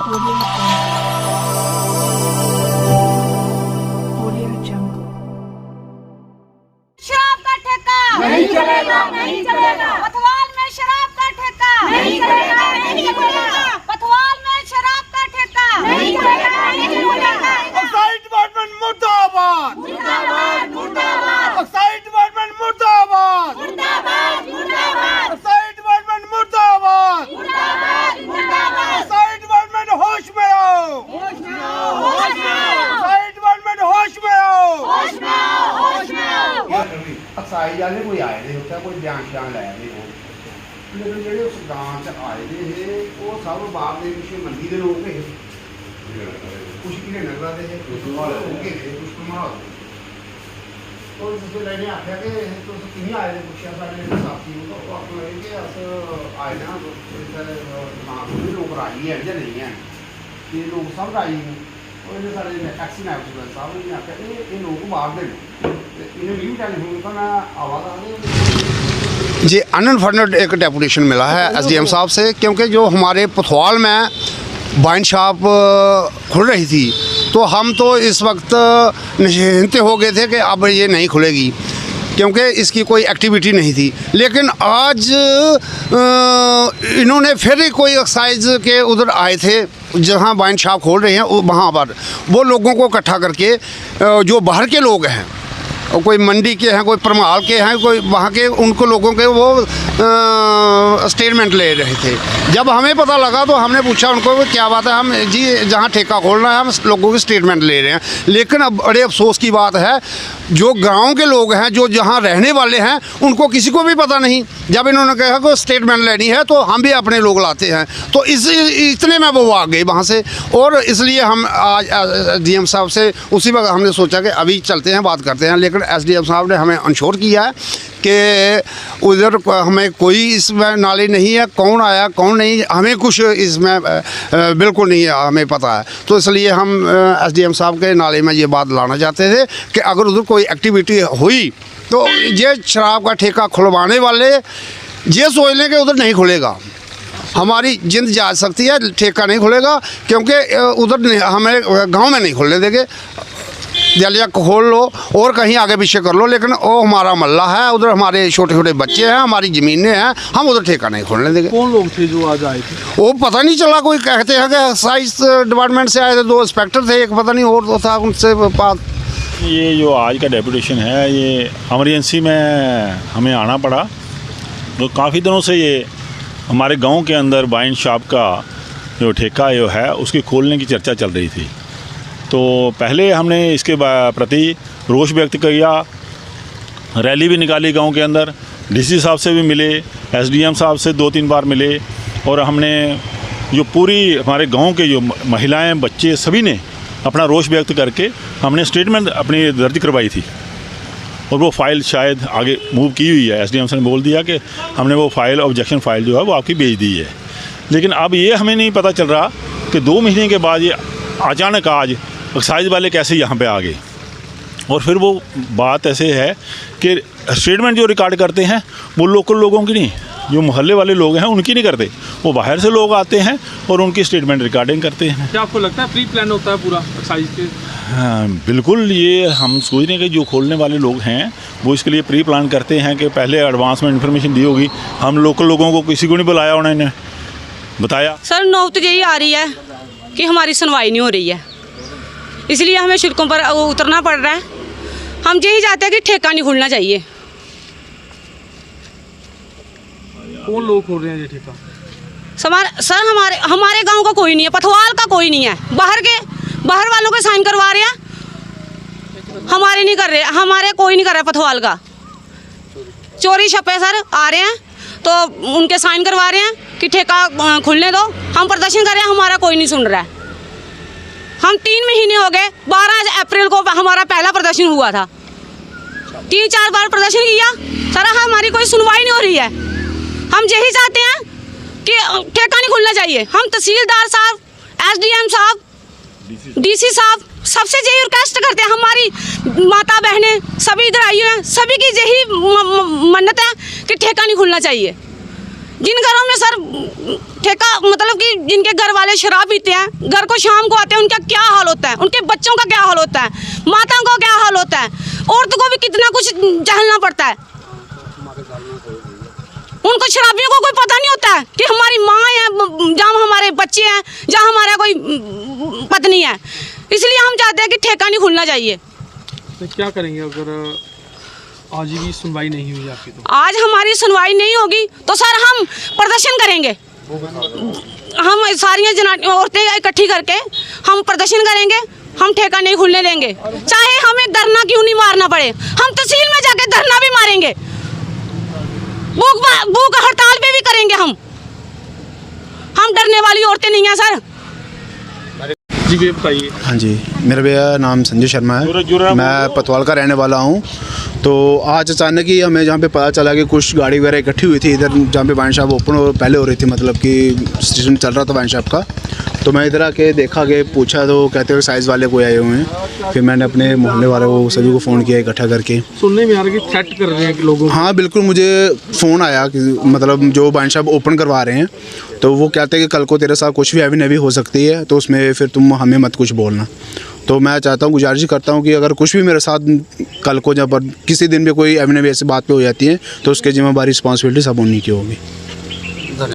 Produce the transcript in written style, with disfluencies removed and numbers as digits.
शराब का ठेका नहीं चलेगा, नहीं चलेगा। पथवाल में शराब का ठेका नहीं चलेगा, नहीं चलेगा। पथवाल में शराब का ठेका नहीं चलेगा, नहीं चलेगा। एक्साइज डिपार्टमेंट मुर्दाबाद, मुर्दाबाद, मुर्दाबाद, एक्साइज डिपार्टमेंट मुर्दाबाद, मुर्दाबाद, मुर्दाबाद, एक्साइज डिपार्टमेंट मुर्दाबाद, मुर्दाबाद, मुर्दाबाद। एक्साइज डिपार्टमेंट होश में आओ, होश में आओ, होश में आओ, एक्साइज डिपार्टमेंट होश में आओ, होश में आओ, होश में आओ। एक्साइज वाले कोई आए नहीं होता, कोई बयान श्यान लाया नहीं हो, लेकिन जेडे उस गांव च आए थे वो सब बाहर के पिछले मंडी के लोग थे, कुछ किने नगरा दे कुछ उनके थे, कुछ कुमार तो जिससे लेने आख्या कि तो किन्हीं आए थे पूछा साढ़े साथी तो आपको लगे कि अस आए ना तो इधर दिमाग में लोग राजी है या नहीं है, ये लोग सब राजी हैं और इन्हें सारे टैक्सी नायब साहब ने आख्या ये लोग बाहर दे इन्हें न्यू टेलीफोन का मैं आवाज़ आ रही जी अनफंडेड एक डेपुटेशन मिला है एसडीएम साहब से, क्योंकि जो हमारे पथवाल में वाइन शॉप खुल रही थी तो हम तो इस वक्त निश्चिंत हो गए थे कि अब ये नहीं खुलेगी क्योंकि इसकी कोई एक्टिविटी नहीं थी। लेकिन आज इन्होंने फिर कोई एक्साइज के उधर आए थे जहाँ वाइन शॉप खोल रहे हैं वहाँ पर वो लोगों को इकट्ठा करके जो बाहर के लोग हैं, कोई मंडी के हैं, कोई परमाल के हैं, कोई वहाँ के उनको लोगों के वो स्टेटमेंट ले रहे थे। जब हमें पता लगा तो हमने पूछा उनको क्या बात है, हम जी जहाँ ठेका खोलना है हम लोगों के स्टेटमेंट ले रहे हैं। लेकिन अब बड़े अफसोस की बात है जो गांव के लोग हैं जो जहाँ रहने वाले हैं उनको किसी को भी पता नहीं। जब इन्होंने कहा कि स्टेटमेंट लेनी है तो हम भी अपने लोग लाते हैं, तो इतने में वो आ गए वहाँ से। और इसलिए हम आज डीएम साहब से उसी वक्त हमने सोचा कि अभी चलते हैं बात करते हैं, लेकिन एसडीएम साहब ने हमें इंश्योर किया है कि उधर हमें कोई इसमें नॉलेज नहीं है, कौन आया कौन नहीं हमें कुछ इसमें बिल्कुल नहीं हमें पता है। तो इसलिए हम एसडीएम साहब के नाले में ये बात लाना चाहते थे कि अगर उधर कोई एक्टिविटी हुई तो ये शराब का ठेका खुलवाने वाले ये सोच लें कि उधर नहीं खुलेगा, हमारी जिंद जा सकती है, ठेका नहीं खुलेगा क्योंकि उधर हमें गांव में नहीं खुलने देंगे। जलिया खोल लो और कहीं आगे पीछे कर लो, लेकिन वो हमारा मल्ला है, उधर हमारे छोटे छोटे बच्चे हैं, हमारी ज़मीनें हैं, हम उधर ठेका नहीं खोलने देंगे। कौन लोग थे जो आज आए थे? वो पता नहीं चला, कोई कहते हैं कि एक्साइज डिपार्टमेंट से आए थे, 2 इंस्पेक्टर थे, एक पता नहीं और तो था उनसे बात। ये जो आज का डेपुटेशन है ये एमरजेंसी में हमें आना पड़ा। तो काफ़ी दिनों से ये हमारे गांव के अंदर वाइन शॉप का जो ठेका जो है उसकी खोलने की चर्चा चल रही थी। तो पहले हमने इसके प्रति रोष व्यक्त किया, रैली भी निकाली गांव के अंदर, डीसी साहब से भी मिले, एसडीएम साहब से 2-3 बार मिले और हमने जो पूरी हमारे गांव के जो महिलाएं बच्चे सभी ने अपना रोष व्यक्त करके हमने स्टेटमेंट अपनी दर्ज करवाई थी और वो फाइल शायद आगे मूव की हुई है। एसडीएम ने बोल दिया कि हमने वो फाइल ऑब्जेक्शन फाइल जो है वो आपकी भेज दी है। लेकिन अब ये हमें नहीं पता चल रहा कि 2 महीने के बाद ये अचानक आज एक्साइज वाले कैसे यहाँ पे आ गए। और फिर वो बात ऐसे है कि स्टेटमेंट जो रिकॉर्ड करते हैं वो लोकल लोगों की नहीं, जो मोहल्ले वाले लोग हैं उनकी नहीं करते, वो बाहर से लोग आते हैं और उनकी स्टेटमेंट रिकॉर्डिंग करते हैं। क्या आपको लगता है प्री प्लान होता है पूरा एक्साइज के? हाँ बिल्कुल, ये हम सोच रहे हैं कि जो खोलने वाले लोग हैं वो इसके लिए प्री प्लान करते हैं कि पहले एडवांस में इन्फॉर्मेशन दी होगी। हम लोकल लोगों को किसी को नहीं बुलाया, उन्होंने बताया। सर नौबत यही आ रही है कि हमारी सुनवाई नहीं हो रही है, इसलिए हमें सड़कों पर उतरना पड़ रहा है। हम यही चाहते हैं कि ठेका नहीं खुलना चाहिए। कौन लोग खोल रहे हैं ये ठेका? सर हमारे गांव का कोई नहीं है, पथवाल का कोई नहीं है, बाहर वालों के साइन करवा रहे हैं, हमारे नहीं कर रहे, हमारे कोई नहीं कर रहा। पथवाल का चोरी छप्पे सर आ रहे हैं तो उनके साइन करवा रहे हैं कि ठेका खुलने दो। हम प्रदर्शन कर रहे हैं, हमारा कोई नहीं सुन रहा है। हम 3 महीने हो गए, 12 अप्रैल को हमारा पहला प्रदर्शन हुआ था, 3-4 बार प्रदर्शन किया सर, हमारी कोई सुनवाई नहीं हो रही है। हम यही चाहते हैं कि ठेका नहीं खुलना चाहिए। हम तहसीलदार साहब, एसडीएम साहब, डीसी साहब सबसे यही रिक्वेस्ट करते हैं, हमारी माता बहनें सभी इधर आई हुए हैं, सभी की यही मन्नत है कि ठेका नहीं खुलना चाहिए। जिन घरों में सर ठेका मतलब कि जिनके घर वाले वाले शराब पीते हैं, घर को शाम को आते हैं, उनका क्या हाल होता है, उनके बच्चों का क्या हाल होता है, माताओं का क्या हाल होता है, औरतों को भी कितना कुछ झेलना पड़ता है। उनको शराबियों को कोई पता नहीं होता है कि हमारी माँ है, जहाँ हमारे बच्चे हैं, जहाँ हमारा कोई पत्नी है। इसलिए हम चाहते हैं कि ठेका नहीं खुलना चाहिए। तो क्या करेंगे अगर आज भी सुनवाई नहीं हुई आपकी? तो आज हमारी सुनवाई नहीं होगी तो सर हम प्रदर्शन करेंगे। हम सारी औरतें इकट्ठी करके हम प्रदर्शन करेंगे। हम ठेका नहीं खुलने देंगे, चाहे हमें धरना क्यों नहीं मारना पड़े। हम तहसील में जाके धरना भी मारेंगे, भूख हड़ताल पे भी करेंगे। हम डरने वाली औरतें नहीं हैं सर। जी भैया बताइए। हाँ जी, मेरा भैया नाम संजय शर्मा है, मैं पतवाल का रहने वाला हूँ। तो आज अचानक ही हमें जहाँ पे पता चला कि कुछ गाड़ी वगैरह इकट्ठी हुई थी इधर, जहाँ पे वाइन शॉप ओपन पहले हो रही थी, मतलब कि स्टेशन चल रहा था वाइन शॉप का। तो मैं इधर आके देखा कि पूछा तो कहते हुए साइज़ वाले कोई आए हुए हैं। फिर मैंने अपने मोहल्ले वाले को सभी को फ़ोन किया इकट्ठा करके। सुनने में आ रहा है कि थ्रेट कर रहे हैं कि लोगों। हाँ बिल्कुल, मुझे फ़ोन आया कि मतलब जो वाइन शॉप ओपन करवा रहे हैं तो वो कहते हैं कि कल को तेरे साथ कुछ भी हैवी नैवी हो सकती है, तो उसमें फिर तुम हमें मत कुछ बोलना। तो मैं चाहता हूँ, गुजारिश करता हूँ कि अगर कुछ भी मेरे साथ कल को जब किसी दिन भी कोई हैवी नैवी ऐसी बात पे हो जाती है तो उसके जिम्मेदारी रिस्पॉन्सिबिलिटी सब उन्हीं की होगी।